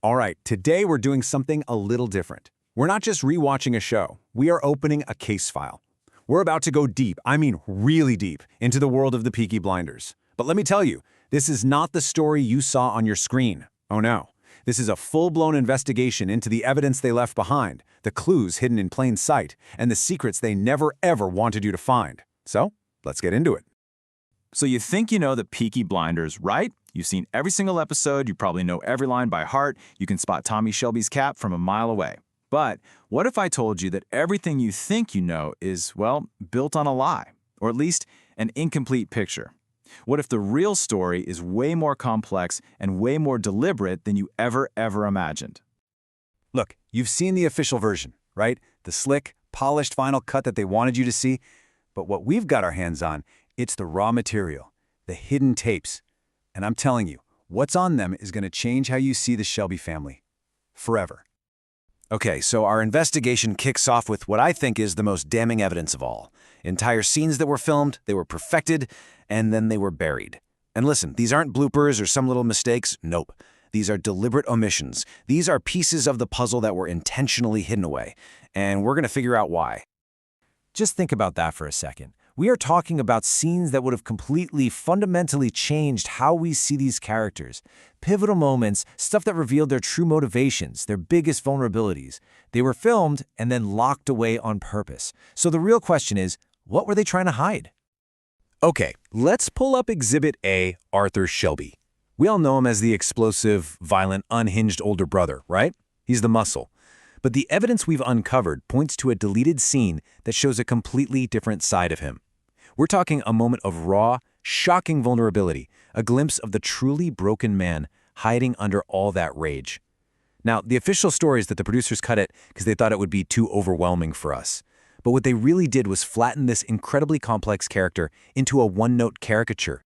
All right, today we're doing something a little different. We're not just rewatching a show, we are opening a case file. We're about to go deep, I mean really deep, into the world of the Peaky Blinders. But let me tell you, this is not the story you saw on your screen. Oh no. This is a full-blown investigation into the evidence they left behind, the clues hidden in plain sight, and the secrets they never ever wanted you to find. So, let's get into it. So you think you know the Peaky Blinders, right? You've seen every single episode, you probably know every line by heart, you can spot Tommy Shelby's cap from a mile away. But what if I told you that everything you think you know is, well, built on a lie, or at least an incomplete picture? What if the real story is way more complex and way more deliberate than you ever imagined? Look, you've seen the official version, right? The slick, polished final cut that they wanted you to see. But what we've got our hands on, it's the raw material, the hidden tapes. And I'm telling you, what's on them is going to change how you see the Shelby family. Forever. Okay, so our investigation kicks off with what I think is the most damning evidence of all. Entire scenes that were filmed, they were perfected, and then they were buried. And listen, these aren't bloopers or some little mistakes. Nope. These are deliberate omissions. These are pieces of the puzzle that were intentionally hidden away. And we're going to figure out why. Just think about that for a second. We are talking about scenes that would have completely, fundamentally changed how we see these characters. Pivotal moments, stuff that revealed their true motivations, their biggest vulnerabilities. They were filmed and then locked away on purpose. So the real question is, what were they trying to hide? Okay, let's pull up Exhibit A, Arthur Shelby. We all know him as the explosive, violent, unhinged older brother, right? He's the muscle. But the evidence we've uncovered points to a deleted scene that shows a completely different side of him. We're talking a moment of raw, shocking vulnerability, a glimpse of the truly broken man hiding under all that rage. Now, the official story is that the producers cut it because they thought it would be too overwhelming for us. But what they really did was flatten this incredibly complex character into a one-note caricature.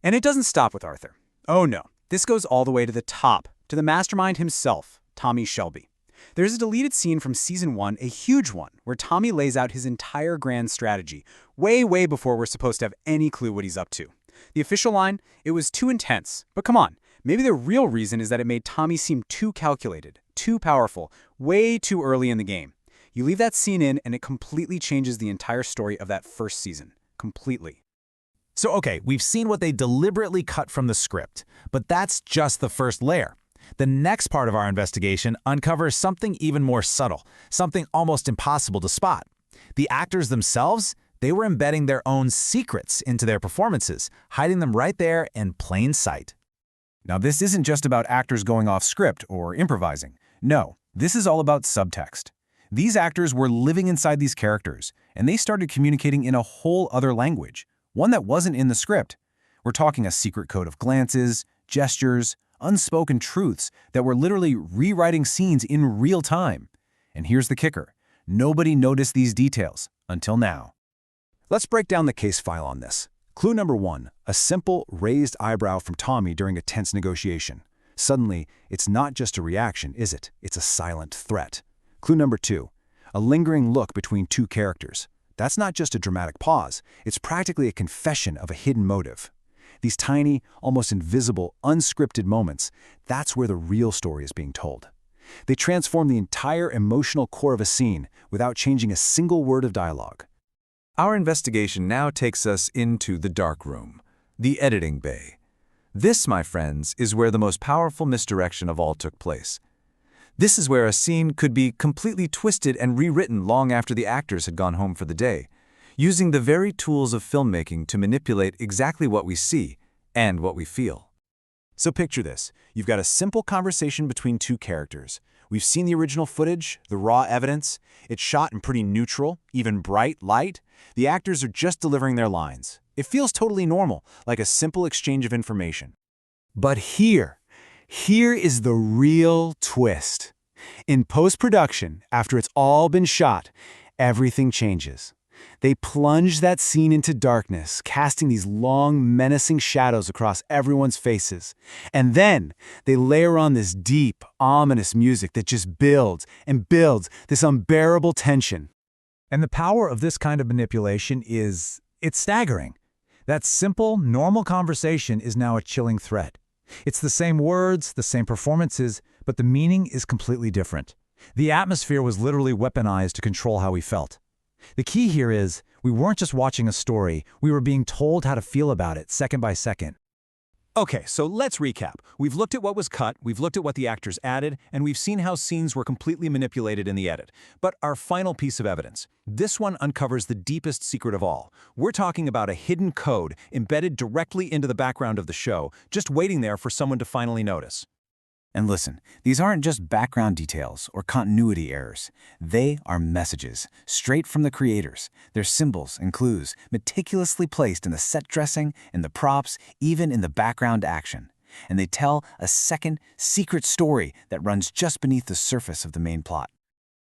And it doesn't stop with Arthur. Oh no, this goes all the way to the top, to the mastermind himself, Tommy Shelby. There's a deleted scene from Season 1, a huge one, where Tommy lays out his entire grand strategy, way before we're supposed to have any clue what he's up to. The official line, it was too intense. But come on, maybe the real reason is that it made Tommy seem too calculated, too powerful, way too early in the game. You leave that scene in and it completely changes the entire story of that first season. Completely. So okay, we've seen what they deliberately cut from the script, but that's just the first layer. The next part of our investigation uncovers something even more subtle, something almost impossible to spot. The actors themselves, they were embedding their own secrets into their performances, hiding them right there in plain sight. Now, this isn't just about actors going off script or improvising. No, this is all about subtext. These actors were living inside these characters, and they started communicating in a whole other language, one that wasn't in the script. We're talking a secret code of glances, gestures, unspoken truths that were literally rewriting scenes in real time. And here's the kicker. Nobody noticed these details until now. Let's break down the case file on this. Clue number 1, a simple raised eyebrow from Tommy during a tense negotiation. Suddenly, it's not just a reaction, is it? It's a silent threat. Clue number 2, a lingering look between two characters. That's not just a dramatic pause. It's practically a confession of a hidden motive. These tiny, almost invisible, unscripted moments, that's where the real story is being told. They transform the entire emotional core of a scene without changing a single word of dialogue. Our investigation now takes us into the dark room, the editing bay. This, my friends, is where the most powerful misdirection of all took place. This is where a scene could be completely twisted and rewritten long after the actors had gone home for the day, using the very tools of filmmaking to manipulate exactly what we see and what we feel. So picture this. You've got a simple conversation between two characters. We've seen the original footage, the raw evidence. It's shot in pretty neutral, even bright light. The actors are just delivering their lines. It feels totally normal, like a simple exchange of information. But here is the real twist. In post-production, after it's all been shot, everything changes. They plunge that scene into darkness, casting these long, menacing shadows across everyone's faces. And then they layer on this deep, ominous music that just builds and builds this unbearable tension. And the power of this kind of manipulation it's staggering. That simple, normal conversation is now a chilling threat. It's the same words, the same performances, but the meaning is completely different. The atmosphere was literally weaponized to control how we felt. The key here is, we weren't just watching a story, we were being told how to feel about it second by second. Okay, so let's recap. We've looked at what was cut, we've looked at what the actors added, and we've seen how scenes were completely manipulated in the edit. But our final piece of evidence. This one uncovers the deepest secret of all. We're talking about a hidden code embedded directly into the background of the show, just waiting there for someone to finally notice. And listen, these aren't just background details or continuity errors. They are messages, straight from the creators. They're symbols and clues, meticulously placed in the set dressing, in the props, even in the background action. And they tell a second, secret story that runs just beneath the surface of the main plot.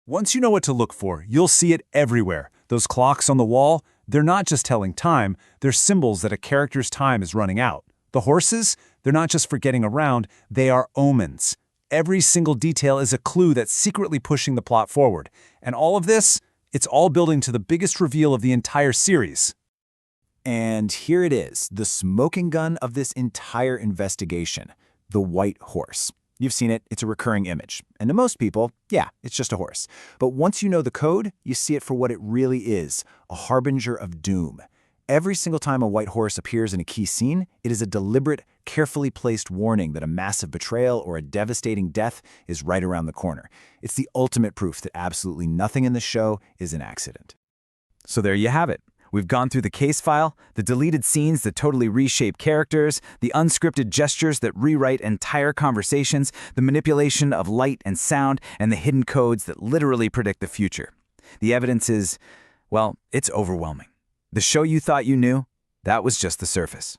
Once you know what to look for, you'll see it everywhere. Those clocks on the wall, they're not just telling time, they're symbols that a character's time is running out. The horses, they're not just for getting around, they are omens. Every single detail is a clue that's secretly pushing the plot forward. And all of this, it's all building to the biggest reveal of the entire series. And here it is, the smoking gun of this entire investigation, the white horse. You've seen it, it's a recurring image. And to most people, yeah, it's just a horse. But once you know the code, you see it for what it really is, a harbinger of doom. Every single time a white horse appears in a key scene, it is a deliberate, carefully placed warning that a massive betrayal or a devastating death is right around the corner. It's the ultimate proof that absolutely nothing in the show is an accident. So there you have it. We've gone through the case file, the deleted scenes that totally reshape characters, the unscripted gestures that rewrite entire conversations, the manipulation of light and sound, and the hidden codes that literally predict the future. The evidence is, well, it's overwhelming. The show you thought you knew, that was just the surface.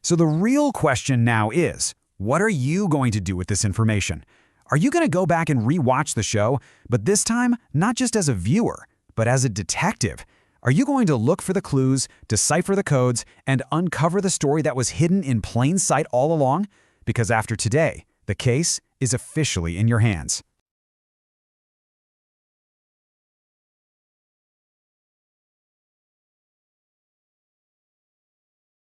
So the real question now is, what are you going to do with this information? Are you going to go back and rewatch the show, but this time not just as a viewer, but as a detective? Are you going to look for the clues, decipher the codes, and uncover the story that was hidden in plain sight all along? Because after today, the case is officially in your hands.